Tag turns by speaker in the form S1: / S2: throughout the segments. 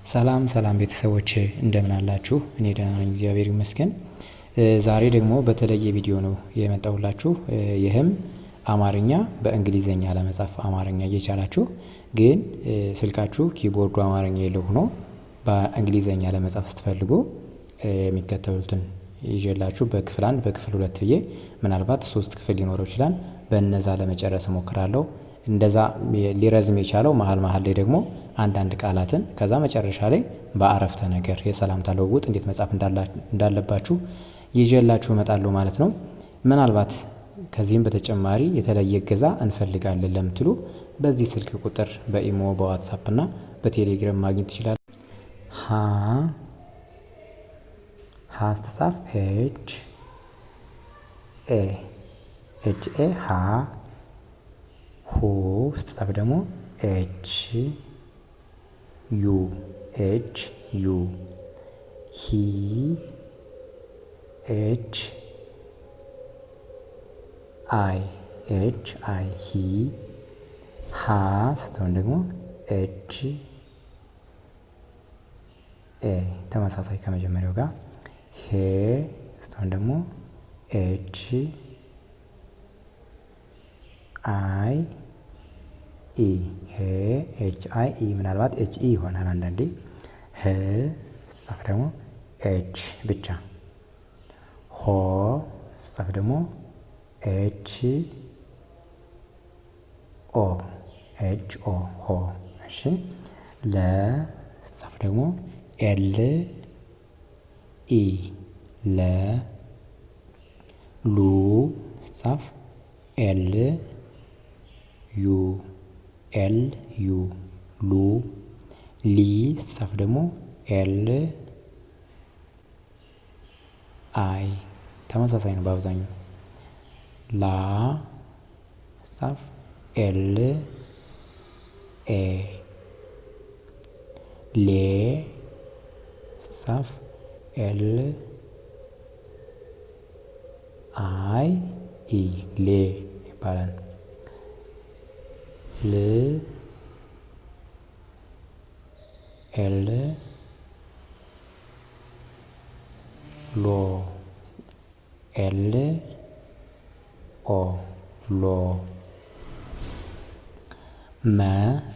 S1: ሰላም ሰላም ቤተሰቦች እንደምን አላችሁ? እኔ ደህና ነኝ፣ እግዚአብሔር ይመስገን። ዛሬ ደግሞ በተለየ ቪዲዮ ነው የመጣሁላችሁ። ይህም አማርኛ በእንግሊዘኛ ለመጻፍ አማርኛ እየቻላችሁ ግን ስልካችሁ ኪቦርዱ አማርኛ የለው ሆኖ በእንግሊዘኛ ለመጻፍ ስትፈልጉ የሚከተሉትን ይዤላችሁ በክፍል 1 በክፍል 2 ብዬ ምናልባት 3 ክፍል ሊኖረው ይችላል። በእነዛ ለመጨረስ እሞክራለሁ። እንደዛ ሊረዝም የቻለው መሀል ላይ ደግሞ አንዳንድ ቃላትን ከዛ መጨረሻ ላይ በአረፍተ ነገር የሰላምታ ልውውጥ እንዴት መጻፍ እንዳለባችሁ ይዤላችሁ እመጣለሁ ማለት ነው። ምናልባት ከዚህም በተጨማሪ የተለየ እገዛ እንፈልጋለን ለምትሉ በዚህ ስልክ ቁጥር በኢሞ በዋትስአፕ እና በቴሌግራም ማግኘት ትችላላችሁ። ሀ ስትጻፍ ኤች ኤ ሀ። ሁ ስትጻፍ ደግሞ ኤች ዩ። ሂ ኤች አይ ሂ። ሃ ስትሆን ደግሞ ኤች ኤ ተመሳሳይ ከመጀመሪያው ጋር። ሄ ስትሆን ደግሞ ኤች አይ ኢ። ሄ ኤች አይ ኢ። ምናልባት ኤች ኢ ይሆናል አንዳንዴ። ህ ስትጻፍ ደግሞ ኤች ብቻ። ሆ ስትጻፍ ደግሞ ኤች ኦ ሆ። እሺ። ለ ስትጻፍ ደግሞ ኤል ኢ ለ። ሉ ስትጻፍ ኤል ዩ ሉ። ሊ ስትጻፍ ደግሞ ኤል አይ ተመሳሳይ ነው በአብዛኛው። ላ ስትጻፍ ኤል ኤ። ሌ ስትጻፍ ኤል አይ ኢ ሌ ይባላል። ል ኤል ሎ ኤል ኦ ሎ። መ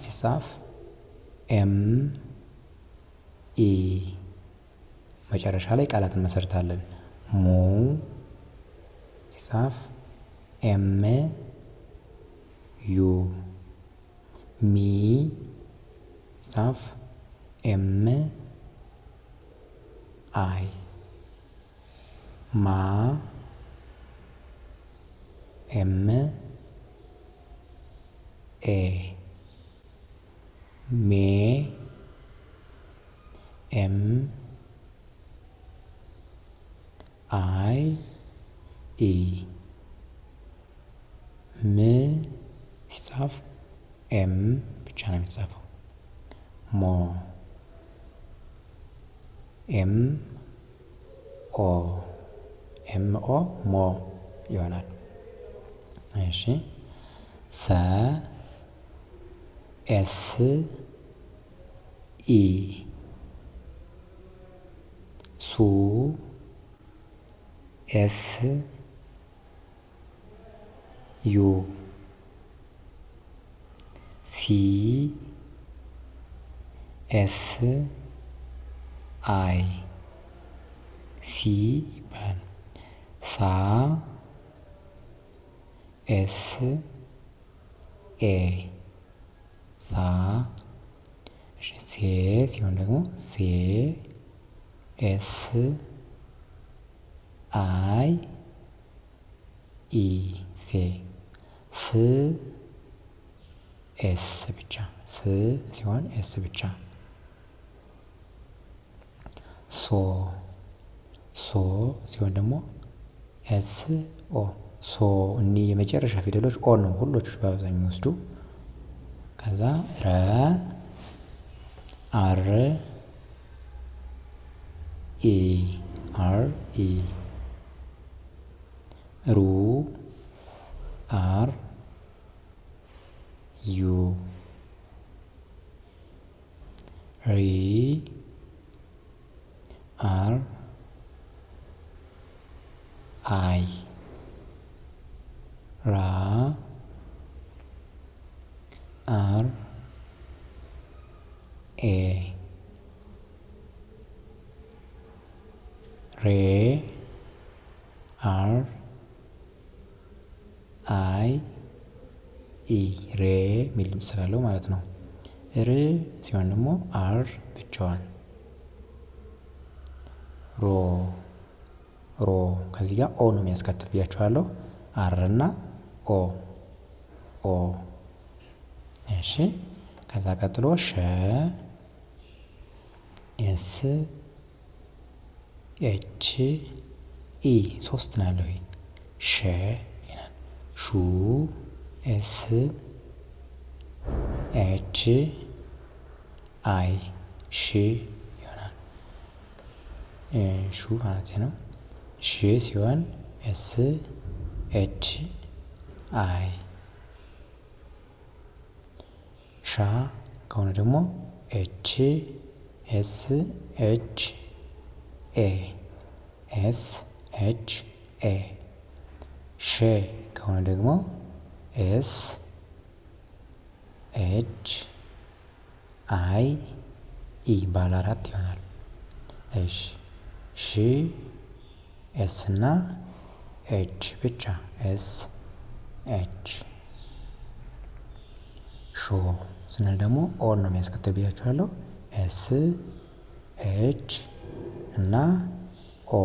S1: ሲጻፍ ኤም ኢ መጨረሻ ላይ ቃላት እንመሰርታለን። ሙ ሲጻፍ ኤም ዩ። ሚ ሲጻፍ ኤም አይ። ማ ኤም ኤ። ሜ ኤም አይ ኢ። ም ሲጻፍ ኤም ብቻ ነው የሚጻፈው። ሞ ኤም ኦ ሞ ይሆናል። እሺ። ሰ ኤስ ኢ። ሱ ኤስ ዩ። ሲ ኤስ አይ ሲ ይባላል። ሳ ኤስ ኤ ሳ። ሴ ሲሆን ደግሞ ሴ ኤስ አይ ኢ ሴ። ስ ኤስ ብቻ ስ ሲሆን ኤስ ብቻ። ሶ ሲሆን ደግሞ ኤስ ኦ ሶ። እኒህ የመጨረሻ ፊደሎች ኦ ነው ሁሎች በአብዛኛው የሚወስዱ። ከዛ ረ አር ኢ ሩ አር ዩ ሪ አር አይ ራ አር ኤ ሬ አር አይ ኢ ሬ የሚል ድምፅ ስላለው ማለት ነው። ር ሲሆን ደግሞ አር ብቻዋን ሮ ሮ ከዚህ ጋር ኦ ነው የሚያስከትል ብያችኋለሁ። አር እና ኦ ኦ። እሺ ከዛ ቀጥሎ ሸ ኤስ ኤች ኢ 3 ነው ያለው። ሸ ይላል። ሹ ኤስ ኤች አይ ሺ ይሆናል። ሹ ማለት ነው። ሺ ሲሆን ኤስ ኤች አይ። ሻ ከሆነ ደግሞ ኤች ኤስ ኤች ኤ ኤስ ኤች ኤ። ሼ ከሆነ ደግሞ ኤስ ኤች አይ ኢ ባለ 4 ይሆናል። እሺ ሺ ኤስ እና ኤች ብቻ ኤስ ኤች። ሾ ስንል ደግሞ ኦን ነው የሚያስከትል ብያችኋለሁ። ኤስ ኤች እና ኦ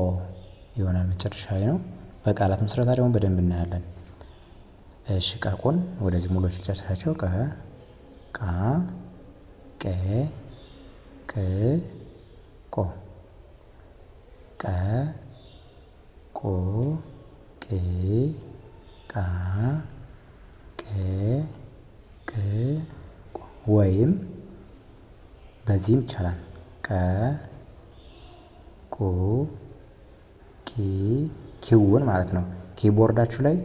S1: ይሆናል መጨረሻ ላይ ነው። በቃላት ምስረታ ደግሞ በደንብ እናያለን። እሺ ቀቆን ወደዚህ ሙሎች ልጨርሳቸው። ቀ ቃ ቀ ቅ ቆ ቀ ቆ ቅ ቃ ቅ ቅ ቆ። ወይም በዚህም ይቻላል። ቀ ቁ ቂ ኪውን ማለት ነው። ኪቦርዳችሁ ላይ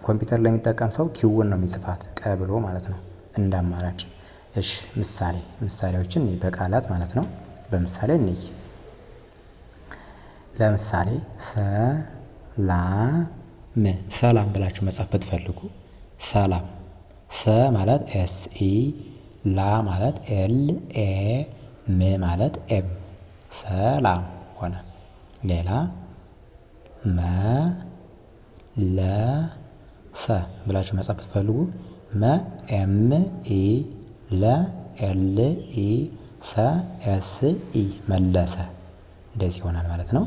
S1: ኮምፒውተር ላይ የሚጠቀም ሰው ኪውን ነው የሚጽፋት ቀ ብሎ ማለት ነው እንደ አማራጭ። እሺ ምሳሌዎችን በቃላት ማለት ነው። በምሳሌ እንይ። ለምሳሌ ሰላም ሰላም ብላችሁ መጻፍ ብትፈልጉ ሰላም ሰ ማለት ኤስ ኢ ላ ማለት ኤል ኤ ም ማለት ኤም ሰላም ሆነ። ሌላ መለሰ ብላችሁ መጻፍ ብትፈልጉ መ ኤም ኢ ለ ኤል ኢ ሰ ኤስ ኢ መለሰ። እንደዚህ ይሆናል ማለት ነው።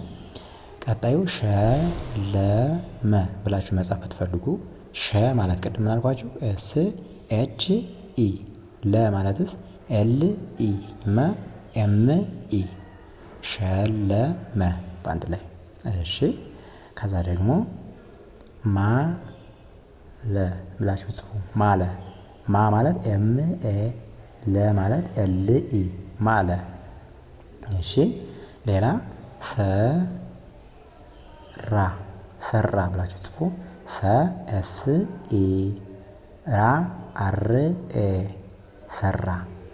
S1: ቀጣዩ ሸለመ ብላችሁ መጻፍ ብትፈልጉ ሸ ማለት ቅድም ምናልኳችሁ ኤስ ኤች ኢ ለ ማለትስ ኤል ኢ መ ኤም ኢ ሸለመ በአንድ ላይ። እሺ ከዛ ደግሞ ማለ ብላችሁ ጽፉ። ማለ ማ ማለት ኤም ኤ ለ ማለት ኤል ኢ ማለ። እሺ ሌላ ሰራ ሰራ ብላችሁ ጽፉ። ሰ ኤስ ኢ ራ አር ኤ ሰራ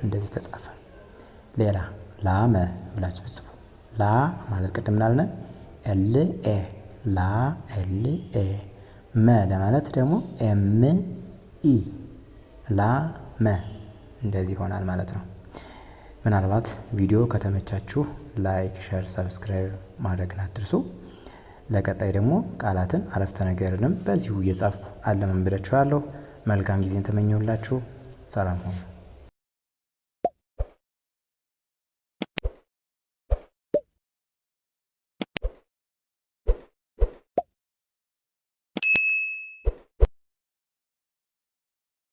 S1: እንደዚህ ተጻፈ። ሌላ ላመ ብላችሁ ጽፉ። ላ ማለት ቅድም እናለን ኤል ኤ ላ ኤል ኤ መ ለማለት ደግሞ ኤም ኢ ላ መ እንደዚህ ይሆናል ማለት ነው። ምናልባት ቪዲዮ ከተመቻችሁ ላይክ፣ ሼር፣ ሰብስክራይብ ማድረግን አትርሱ። ለቀጣይ ደግሞ ቃላትን አረፍተ ነገርንም በዚሁ እየጻፍኩ አለማምዳችኋለሁ። መልካም ጊዜን ተመኘሁላችሁ። ሰላም ሁኑ።